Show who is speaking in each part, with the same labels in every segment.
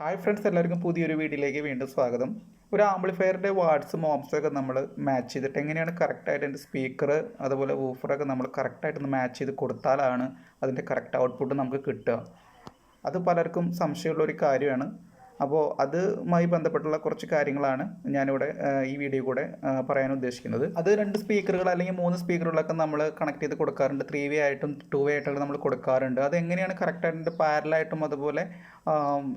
Speaker 1: Hi friends, എല്ലാവർക്കും പുതിയൊരു വീഡിയോയിലേക്ക് വീണ്ടും സ്വാഗതം. ഒരു ആംപ്ലിഫയറിൻ്റെ വാട്ട്സും ഓംസൊക്കെ നമ്മൾ മാച്ച് ചെയ്തിട്ട് എങ്ങനെയാണ് കറക്റ്റായിട്ട് അതിൻ്റെ സ്പീക്കർ അതുപോലെ വൂഫറൊക്കെ നമ്മൾ കറക്റ്റായിട്ടൊന്ന് മാച്ച് ചെയ്ത് കൊടുത്താലാണ് അതിൻ്റെ കറക്റ്റ് ഔട്ട്പുട്ട് നമുക്ക് കിട്ടുക. അത് പലർക്കും സംശയമുള്ളൊരു കാര്യമാണ്. അപ്പോൾ അതുമായി ബന്ധപ്പെട്ടുള്ള കുറച്ച് കാര്യങ്ങളാണ് ഞാനിവിടെ ഈ വീഡിയോ കൂടെ പറയാൻ ഉദ്ദേശിക്കുന്നത്. അത് 2 സ്പീക്കറുകൾ അല്ലെങ്കിൽ 3 സ്പീക്കറുകളൊക്കെ നമ്മൾ കണക്ട് ചെയ്ത് കൊടുക്കാറുണ്ട്. 3 വേ ആയിട്ടും 2 വേ ആയിട്ടൊക്കെ നമ്മൾ കൊടുക്കാറുണ്ട്. അതെങ്ങനെയാണ് കറക്റ്റായിട്ട് പാരലായിട്ടും അതുപോലെ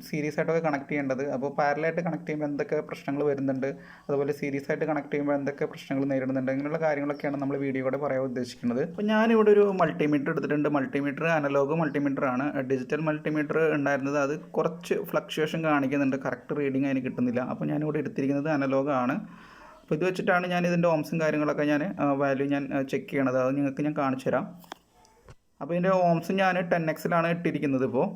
Speaker 1: സീരീസ് ആയിട്ടൊക്കെ കണക്ട് ചെയ്യേണ്ടത്. അപ്പോൾ പാരലായിട്ട് കണക്ട് ചെയ്യുമ്പോൾ എന്തൊക്കെ പ്രശ്നങ്ങൾ വരുന്നുണ്ട്, അതുപോലെ സീരീസ് ആയിട്ട് കണക്ട് ചെയ്യുമ്പോൾ എന്തൊക്കെ പ്രശ്നങ്ങൾ നേരിടുന്നുണ്ട്, അങ്ങനെയുള്ള കാര്യങ്ങളൊക്കെയാണ് നമ്മൾ വീഡിയോ കൂടെ പറയാൻ ഉദ്ദേശിക്കുന്നത്. അപ്പോൾ ഞാനിവിടെ ഒരു മൾട്ടിമീറ്റർ എടുത്തിട്ടുണ്ട്. മൾട്ടിമീറ്റർ അനലോഗ് മൾട്ടിമീറ്റർ ആണ്. ഡിജിറ്റൽ മൾട്ടിമീറ്റർ ഉണ്ടായിരുന്നത് അത് കുറച്ച് ഫ്ലക്ച്വേഷൻ കാണിക്കുന്നുണ്ട്, കറക്റ്റ് റീഡിങ് അതിന് കിട്ടുന്നില്ല. അപ്പോൾ ഞാനിവിടെ എടുത്തിരിക്കുന്നത് അനലോഗ് ആണ്. അപ്പോൾ ഇത് വെച്ചിട്ടാണ് ഞാൻ ഇതിൻ്റെ ഓംസും കാര്യങ്ങളൊക്കെ വാല്യൂ ചെക്ക് ചെയ്യണത്. അത് നിങ്ങൾക്ക് ഞാൻ കാണിച്ചു തരാം. അപ്പോൾ ഇതിൻ്റെ ഓംസ് ഞാൻ 10x ഇട്ടിരിക്കുന്നത് ഇപ്പോൾ.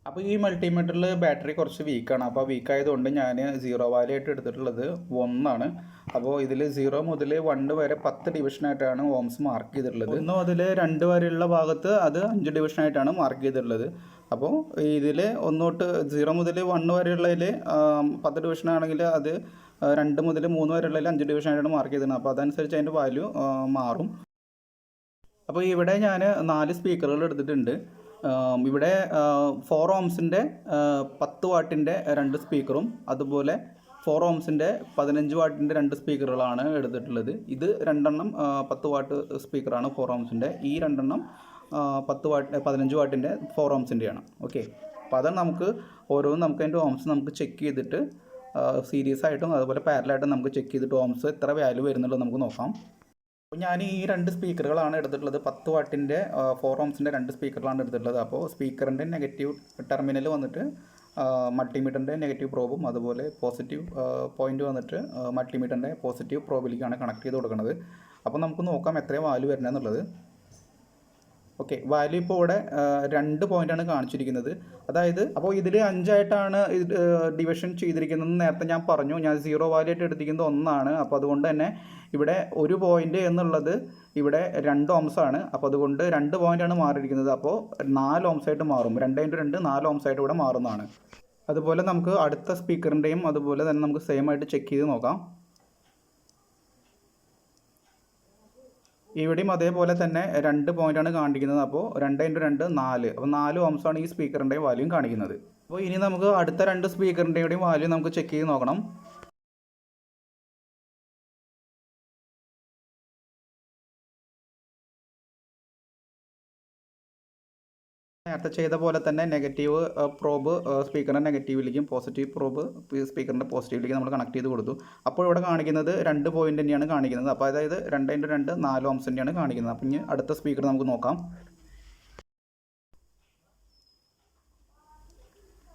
Speaker 1: അപ്പോൾ ഈ മൾട്ടിമീറ്ററിൽ ബാറ്ററി കുറച്ച് വീക്കാണ്. അപ്പോൾ വീക്കായതുകൊണ്ട് ഞാൻ 0 വാല്യൂ ആയിട്ട് എടുത്തിട്ടുള്ളത് 1 അപ്പോൾ ഇതിൽ 0 മുതൽ 1 വരെ 10 ഡിവിഷനായിട്ടാണ് ഓംസ് മാർക്ക് ചെയ്തിട്ടുള്ളത്. 1 മുതൽ 2 വരെയുള്ള ഭാഗത്ത് അത് 5 ഡിവിഷനായിട്ടാണ് മാർക്ക് ചെയ്തിട്ടുള്ളത്. അപ്പോൾ ഇതിൽ 0 മുതൽ 1 വരെയുള്ളതിൽ 10 ഡിവിഷനാണെങ്കിൽ അത് 2 മുതൽ 3 വരെയുള്ളതിൽ 5 ഡിവിഷനായിട്ടാണ് മാർക്ക് ചെയ്തിരുന്നത്. അപ്പോൾ അതനുസരിച്ച് അതിൻ്റെ വാല്യൂ മാറും. അപ്പോൾ ഇവിടെ ഞാൻ 4 സ്പീക്കറുകൾ എടുത്തിട്ടുണ്ട്. ഇവിടെ 4 ഓംസിൻ്റെ 10 വാട്ടിൻ്റെ 2 സ്പീക്കറും അതുപോലെ 4 ഓംസിൻ്റെ 15 വാട്ടിൻ്റെ 2 സ്പീക്കറുകളാണ് എടുത്തിട്ടുള്ളത്. ഇത് 2 10 വാട്ട് സ്പീക്കറാണ് 4 ഓംസിൻ്റെ. ഈ 2 15 വാട്ടിൻ്റെ 4 ഓംസിൻ്റെയാണ്. ഓക്കെ, അപ്പോൾ അതാണ് നമുക്ക് ഓരോന്നും നമുക്ക് അതിൻ്റെ ഓംസ് നമുക്ക് ചെക്ക് ചെയ്തിട്ട് സീരീസ് ആയിട്ടും അതുപോലെ പാരലായിട്ടും നമുക്ക് ചെക്ക് ചെയ്തിട്ട് ഓംസ് എത്ര വാല്യൂ വരുന്നുള്ളത് നമുക്ക് നോക്കാം. അപ്പോൾ ഞാൻ ഈ 2 സ്പീക്കറുകളാണ് എടുത്തിട്ടുള്ളത്. 10 വാട്ടിൻ്റെ 4 ഓംസിൻ്റെ 2 സ്പീക്കറുകളാണ് എടുത്തിട്ടുള്ളത്. അപ്പോൾ സ്പീക്കറിൻ്റെ നെഗറ്റീവ് ടെർമിനൽ വന്നിട്ട് മൾട്ടിമീറ്ററിൻ്റെ നെഗറ്റീവ് പ്രോബും അതുപോലെ പോസിറ്റീവ് പോയിൻ്റ് വന്നിട്ട് മൾട്ടിമീറ്ററിൻ്റെ പോസിറ്റീവ് പ്രോബിലേക്കാണ് കണക്ട് ചെയ്ത് കൊടുക്കുന്നത്. അപ്പോൾ നമുക്ക് നോക്കാം എത്രയും വാല്യൂ വരുന്നതെന്നുള്ളത്. ഓക്കെ, വാല്യൂ ഇപ്പോൾ ഇവിടെ 2 പോയിൻ്റാണ് കാണിച്ചിരിക്കുന്നത്. അതായത് അപ്പോൾ ഇതിൽ 5 ആയിട്ടാണ് ഡിവിഷൻ ചെയ്തിരിക്കുന്നത് നേരത്തെ ഞാൻ പറഞ്ഞു. ഞാൻ 0 വാല്യൂ ആയിട്ട് എടുത്തിരിക്കുന്നത് 1. അപ്പോൾ അതുകൊണ്ട് തന്നെ ഇവിടെ 1 പോയിൻ്റ് എന്നുള്ളത് ഇവിടെ 2 ഓംസാണ്. അപ്പോൾ അതുകൊണ്ട് 2 പോയിൻ്റാണ് മാറിയിരിക്കുന്നത്. അപ്പോൾ 4 ഓംസായിട്ട് മാറും. 2 × 2 4 ഓംസായിട്ട് ഇവിടെ മാറുന്നതാണ്. അതുപോലെ നമുക്ക് അടുത്ത സ്പീക്കറിൻ്റെയും അതുപോലെ തന്നെ നമുക്ക് സെയിം ആയിട്ട് ചെക്ക് ചെയ്ത് നോക്കാം. ഇവിടെയും അതേപോലെ തന്നെ 2 പോയിൻ്റാണ് കാണിക്കുന്നത്. അപ്പോൾ 2 × 2 4. അപ്പോൾ 4 ഓംസാണ് ഈ സ്പീക്കറിൻ്റെയും വാല്യൂം കാണിക്കുന്നത്. അപ്പോൾ ഇനി നമുക്ക് അടുത്ത 2 സ്പീക്കറിൻ്റെയും വാല്യൂ നമുക്ക് ചെക്ക് ചെയ്ത് നോക്കണം. നേരത്തെ ചെയ്ത പോലെ തന്നെ നെഗറ്റീവ് പ്രോബ് സ്പീക്കറിൻ്റെ നെഗറ്റീവിലേക്കും പോസിറ്റീവ് പ്രോബ് സ്പീക്കറിൻ്റെ പോസിറ്റീവിലേക്കും നമ്മൾ കണക്ട് ചെയ്ത് കൊടുത്തു. അപ്പോൾ ഇവിടെ കാണിക്കുന്നത് 2 പോയിൻ്റ് തന്നെയാണ് കാണിക്കുന്നത്. അപ്പോൾ അതായത് 2 × 2 4 ഓംസ് തന്നെയാണ് കാണിക്കുന്നത്. അപ്പോൾ ഇനി അടുത്ത സ്പീക്കർ നമുക്ക് നോക്കാം.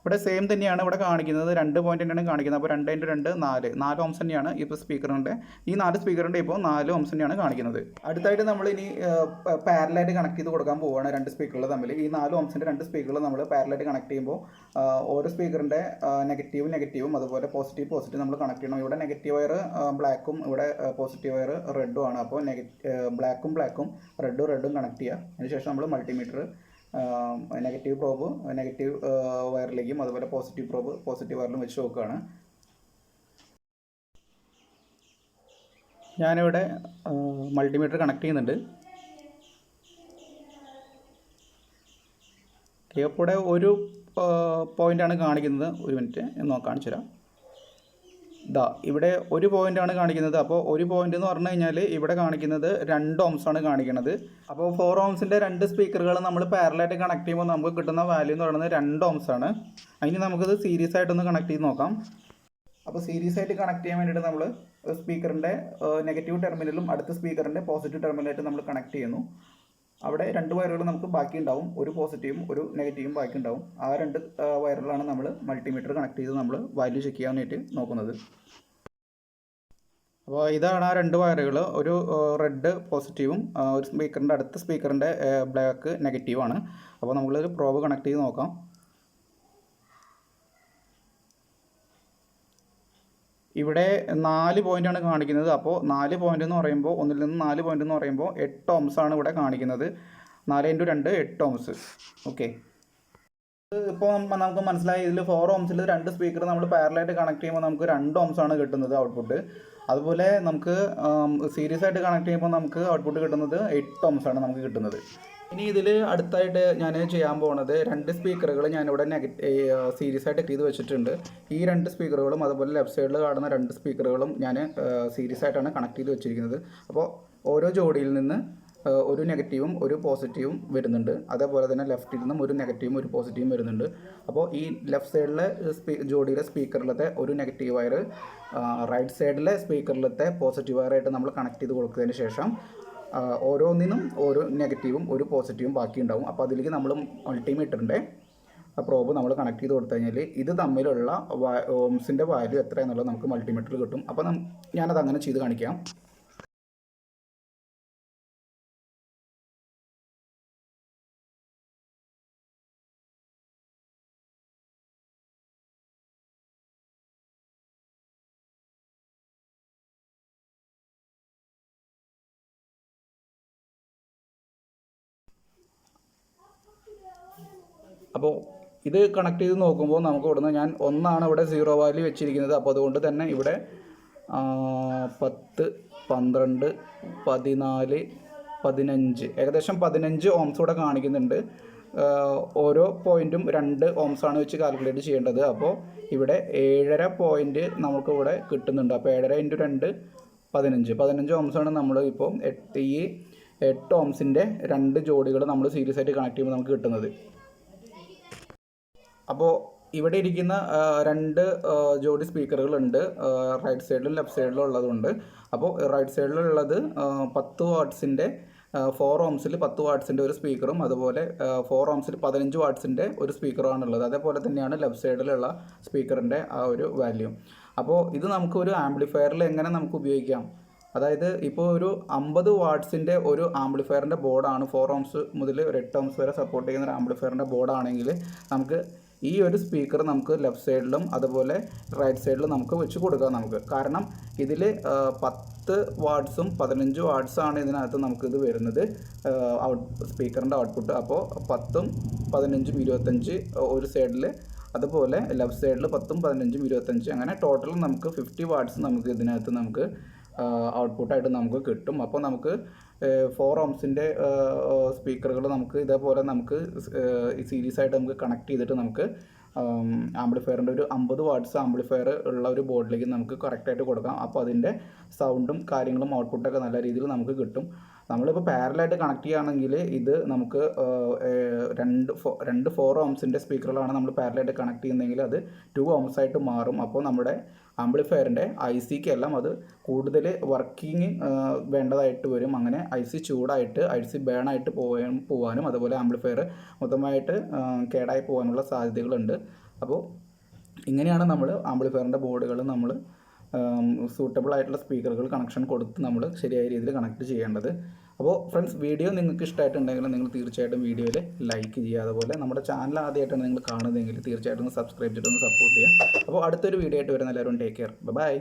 Speaker 1: ഇവിടെ സെയിം തന്നെയാണ് ഇവിടെ കാണിക്കുന്നത്. 2 പോയിൻ്റ് തന്നെയാണ് കാണിക്കുന്നത്. അപ്പോൾ 2 × 2 4 ഓംസ് തന്നെയാണ് ഇപ്പോൾ സ്പീക്കറിൻ്റെ ഈ 4 സ്പീക്കറിൻ്റെ ഇപ്പോൾ 4 ഓംസ് തന്നെയാണ് കാണിക്കുന്നത്. അടുത്തായിട്ട് നമ്മൾ ഇനി പാരലായിട്ട് കണക്ട് ചെയ്ത് കൊടുക്കാൻ പോവുകയാണ് 2 സ്പീക്കറുകൾ തമ്മിൽ. ഈ 4 ഓംസിൻ്റെ 2 സ്പീക്കറുകൾ നമ്മൾ പാരലായിട്ട് കണക്ട് ചെയ്യുമ്പോൾ ഓരോ സ്പീക്കറിൻ്റെ നെഗറ്റീവും അതുപോലെ പോസിറ്റീവ് നമ്മൾ കണക്ട് ചെയ്യണം. ഇവിടെ നെഗറ്റീവ് വയർ ബ്ലാക്കും ഇവിടെ പോസിറ്റീവ് വയർ റെഡും ആണ്. അപ്പോൾ ബ്ലാക്കും റെഡും കണക്ട് ചെയ്യുക. അതിനുശേഷം നമ്മൾ മൾട്ടിമീറ്റർ നെഗറ്റീവ് പ്രോബ് നെഗറ്റീവ് വയറിലേക്കും അതുപോലെ പോസിറ്റീവ് പ്രോബ് പോസിറ്റീവ് വയറിലും വെച്ച് നോക്കുകയാണ്. ഞാനിവിടെ മൾട്ടിമീറ്റർ കണക്ട് ചെയ്യുന്നുണ്ട്. അപ്പോൾ ഇവിടെ 1 പോയിൻ്റാണ് കാണിക്കുന്നത്. 1 മിനിറ്റ് ഞാൻ കാണിച്ചു തരാം. ഇവിടെ 1 പോയിൻ്റാണ് കാണിക്കുന്നത്. അപ്പോൾ 1 പോയിൻ്റ് എന്ന് പറഞ്ഞു കഴിഞ്ഞാൽ ഇവിടെ കാണിക്കുന്നത് 2 ഓംസാണ് കാണിക്കുന്നത്. അപ്പോൾ 4 ഓംസിൻ്റെ 2 സ്പീക്കറുകൾ നമ്മൾ പാരലായിട്ട് കണക്ട് ചെയ്യുമ്പോൾ നമുക്ക് കിട്ടുന്ന വാല്യൂ എന്ന് പറയുന്നത് 2 ഓംസാണ്. അതിന് നമുക്കത് സീരീസ് ആയിട്ടൊന്ന് കണക്ട് ചെയ്ത് നോക്കാം. അപ്പോൾ സീരീസ് ആയിട്ട് കണക്ട് ചെയ്യാൻ വേണ്ടിയിട്ട് നമ്മൾ സ്പീക്കറിൻ്റെ നെഗറ്റീവ് ടെർമിനലും അടുത്ത സ്പീക്കറിൻ്റെ പോസിറ്റീവ് ടെർമിനലായിട്ട് നമ്മൾ കണക്ട് ചെയ്യുന്നു. അവിടെ 2 വയറുകൾ നമുക്ക് ബാക്കി ഉണ്ടാവും. 1 പോസിറ്റീവും 1 നെഗറ്റീവും ബാക്കി ഉണ്ടാവും. ആ 2 വയറുകളാണ് നമ്മൾ മൾട്ടിമീറ്റർ കണക്ട് ചെയ്ത് നമ്മൾ വാല്യൂ ചെക്ക് ചെയ്യാൻ വേണ്ടിയിട്ട് നോക്കുന്നത്. അപ്പോൾ ഇതാണ് ആ 2 വയറുകൾ. ഒരു റെഡ് പോസിറ്റീവും ഒരു സ്പീക്കറിൻ്റെ അടുത്ത സ്പീക്കറിൻ്റെ ബ്ലാക്ക് നെഗറ്റീവാണ്. അപ്പോൾ നമ്മളൊരു പ്രോബ് കണക്ട് ചെയ്ത് നോക്കാം. ഇവിടെ 4 പോയിൻ്റാണ് കാണിക്കുന്നത്. അപ്പോൾ 4 പോയിൻ്റ് എന്ന് പറയുമ്പോൾ 1 ൽ നിന്ന് 4 പോയിൻ്റ് എന്ന് പറയുമ്പോൾ 8 ഓംസാണ് ഇവിടെ കാണിക്കുന്നത്. 4 × 2 8 ഓംസ്. ഓക്കെ, ഇപ്പോൾ നമുക്ക് മനസ്സിലായി ഇതിൽ 4 ohmsil 2 സ്പീക്കർ നമ്മൾ പാരലായിട്ട് കണക്ട് ചെയ്യുമ്പോൾ നമുക്ക് 2 ohms ആണ് കിട്ടുന്നത് ഔട്ട്പുട്ട്. അതുപോലെ നമുക്ക് സീരീസ് ആയിട്ട് കണക്ട് ചെയ്യുമ്പോൾ നമുക്ക് ഔട്ട്പുട്ട് കിട്ടുന്നത് 8 ohms ആണ് നമുക്ക് കിട്ടുന്നത്. ഇനി ഇതിൽ അടുത്തായിട്ട് ഞാൻ ചെയ്യാൻ പോകുന്നത് 2 സ്പീക്കറുകൾ ഞാനിവിടെ സീരീസ് ആയിട്ട് ചെയ്ത് വെച്ചിട്ടുണ്ട്. ഈ 2 സ്പീക്കറുകളും അതുപോലെ ലെഫ്റ്റ് സൈഡിൽ കാണുന്ന 2 സ്പീക്കറുകളും ഞാൻ സീരീസ് ആയിട്ടാണ് കണക്ട് ചെയ്ത് വെച്ചിരിക്കുന്നത്. അപ്പോൾ ഓരോ ജോഡിയിൽ നിന്ന് ഒരു നെഗറ്റീവും ഒരു പോസിറ്റീവും വരുന്നുണ്ട്. അതേപോലെ തന്നെ ലെഫ്റ്റിൽ നിന്നും ഒരു നെഗറ്റീവും ഒരു പോസിറ്റീവും വരുന്നുണ്ട്. അപ്പോൾ ഈ ലെഫ്റ്റ് സൈഡിലെ ജോഡിയിലെ സ്പീക്കറിലത്തെ ഒരു നെഗറ്റീവ് വയർ റൈറ്റ് സൈഡിലെ സ്പീക്കറിലത്തെ പോസിറ്റീവ് വയറായിട്ട് നമ്മൾ കണക്ട് ചെയ്ത് കൊടുത്തതിന് ശേഷം ഓരോന്നിനും ഓരോ നെഗറ്റീവും ഒരു പോസിറ്റീവും ബാക്കി ഉണ്ടാവും. അപ്പോൾ അതിലേക്ക് നമ്മൾ മൾട്ടിമീറ്ററിൻ്റെ പ്രോബ് നമ്മൾ കണക്ട് ചെയ്ത് കൊടുത്തു കഴിഞ്ഞാൽ ഇത് തമ്മിലുള്ള ഓംസിൻ്റെ വാല്യൂ എത്ര എന്നുള്ളത് നമുക്ക് മൾട്ടിമീറ്ററിൽ കിട്ടും. അപ്പോൾ ഞാനത് അങ്ങനെ ചെയ്ത് കാണിക്കാം. അപ്പോൾ ഇത് കണക്ട് ചെയ്ത് നോക്കുമ്പോൾ നമുക്ക് ഇവിടുന്ന് ഞാൻ 1 ആണ് ഇവിടെ 0 വാല്യൂ വെച്ചിരിക്കുന്നത്. അപ്പോൾ അതുകൊണ്ട് തന്നെ ഇവിടെ 10, 12, 14, 15 ഏകദേശം 15 ohms ഇവിടെ കാണിക്കുന്നുണ്ട്. ഓരോ പോയിൻറ്റും 2 ohms ആണ് വെച്ച് കാൽക്കുലേറ്റ് ചെയ്യേണ്ടത്. അപ്പോൾ ഇവിടെ 7.5 പോയിൻറ്റ് നമുക്കിവിടെ കിട്ടുന്നുണ്ട്. അപ്പോൾ 7.5 × 2 15 ohms ആണ് നമ്മൾ ഇപ്പോൾ ഈ 8 ohmsൻ്റെ 2 ജോഡികൾ നമ്മൾ സീരീസ് ആയിട്ട് കണക്ട് ചെയ്യുമ്പോൾ നമുക്ക് കിട്ടുന്നത്. അപ്പോൾ ഇവിടെ ഇരിക്കുന്ന 2 ജോഡി സ്പീക്കറുകളുണ്ട്, റൈറ്റ് സൈഡിലും ലെഫ്റ്റ് സൈഡിലും ഉള്ളതുണ്ട്. അപ്പോൾ റൈറ്റ് സൈഡിലുള്ളത് 10 വാട്ട്സിൻ്റെ 4 ohmsil 10 വാട്ട്സിൻ്റെ ഒരു സ്പീക്കറും അതുപോലെ 4 ohmsil 15 വാട്ട്സിൻ്റെ ഒരു സ്പീക്കറുമാണുള്ളത്. അതേപോലെ തന്നെയാണ് ലെഫ്റ്റ് സൈഡിലുള്ള സ്പീക്കറിൻ്റെ ആ ഒരു വാല്യൂ. അപ്പോൾ ഇത് നമുക്ക് ഒരു ആംപ്ലിഫയറിൽ എങ്ങനെ നമുക്ക് ഉപയോഗിക്കാം? അതായത് ഇപ്പോൾ ഒരു 50 വാട്ട്സിൻ്റെ ഒരു ആംപ്ലിഫയറിൻ്റെ ബോർഡാണ് 4 ohms മുതൽ ഒരു 8 ohms വരെ സപ്പോർട്ട് ചെയ്യുന്ന ഒരു ആംപ്ലിഫയറിൻ്റെ ബോർഡാണെങ്കിൽ നമുക്ക് ഈ ഒരു സ്പീക്കർ നമുക്ക് ലെഫ്റ്റ് സൈഡിലും അതുപോലെ റൈറ്റ് സൈഡിലും നമുക്ക് വെച്ച് കൊടുക്കാം നമുക്ക്. കാരണം ഇതിൽ 10 വാട്ട്സും 15 വാട്ട്സാണ് ഇതിനകത്ത് നമുക്കിത് വരുന്നത് സ്പീക്കറിൻ്റെ ഔട്ട്പുട്ട്. അപ്പോൾ 10ഉം 15ഉം 25 ഒരു സൈഡിൽ, അതുപോലെ ലെഫ്റ്റ് സൈഡിൽ 10ഉം 15ഉം 25, അങ്ങനെ ടോട്ടൽ നമുക്ക് 50 വാട്ട്സ് നമുക്ക് ഇതിനകത്ത് നമുക്ക് ഔട്ട്പുട്ടായിട്ട് നമുക്ക് കിട്ടും. അപ്പോൾ നമുക്ക് 4 ohmsൻ്റെ സ്പീക്കറുകൾ നമുക്ക് ഇതേപോലെ നമുക്ക് സീരീസ് ആയിട്ട് നമുക്ക് കണക്ട് ചെയ്തിട്ട് നമുക്ക് ആംപ്ലിഫയറിൻ്റെ ഒരു 50 വാട്ട്സ് ആംപ്ലിഫയർ ഉള്ള ഒരു ബോർഡിലേക്ക് നമുക്ക് കറക്റ്റായിട്ട് കൊടുക്കാം. അപ്പോൾ അതിൻ്റെ സൗണ്ടും കാര്യങ്ങളും ഔട്ട്പുട്ടൊക്കെ നല്ല രീതിയിൽ നമുക്ക് കിട്ടും. നമ്മളിപ്പോൾ പാരലായിട്ട് കണക്ട് ചെയ്യുകയാണെങ്കിൽ ഇത് നമുക്ക് 2 4 ohmsൻ്റെ സ്പീക്കറുകളാണ് നമ്മൾ പാരലായിട്ട് കണക്ട് ചെയ്യുന്നതെങ്കിൽ അത് 2 ohms ആയിട്ട് മാറും. അപ്പോൾ നമ്മുടെ ആംപ്ലിഫയറിൻ്റെ ICക്ക് എല്ലാം അത് കൂടുതൽ വർക്കിംഗ് വേണ്ടതായിട്ട് വരും. അങ്ങനെ IC ചൂടായിട്ട് IC ബേണായിട്ട് പോകാനും അതുപോലെ ആംപ്ലിഫയർ മൊത്തമായിട്ട് കേടായി പോകാനുള്ള സാധ്യതകളുണ്ട്. അപ്പോൾ ഇങ്ങനെയാണ് നമ്മൾ ആംപ്ലിഫയറിൻ്റെ ബോർഡുകൾ നമ്മൾ സൂട്ടബിൾ ആയിട്ടുള്ള സ്പീക്കറുകൾ കണക്ഷൻ കൊടുത്ത് നമ്മൾ ശരിയായ രീതിയിൽ കണക്ട് ചെയ്യേണ്ടത്. അപ്പോൾ ഫ്രണ്ട്സ്, വീഡിയോ നിങ്ങൾക്ക് ഇഷ്ടമായിട്ടുണ്ടെങ്കിൽ നിങ്ങൾ തീർച്ചയായിട്ടും വീഡിയോയിൽ ലൈക്ക് ചെയ്യുക. അതുപോലെ നമ്മുടെ ചാനൽ ആദ്യമായിട്ടാണ് നിങ്ങൾ കാണുന്നതെങ്കിൽ തീർച്ചയായിട്ടും സബ്സ്ക്രൈബ് ചെയ്തിട്ടൊന്ന് സപ്പോർട്ട് ചെയ്യുക. അപ്പോൾ അടുത്തൊരു വീഡിയോ ആയിട്ട് വരുന്ന എല്ലാവരും ടേക്ക് കെയർ, ബൈ.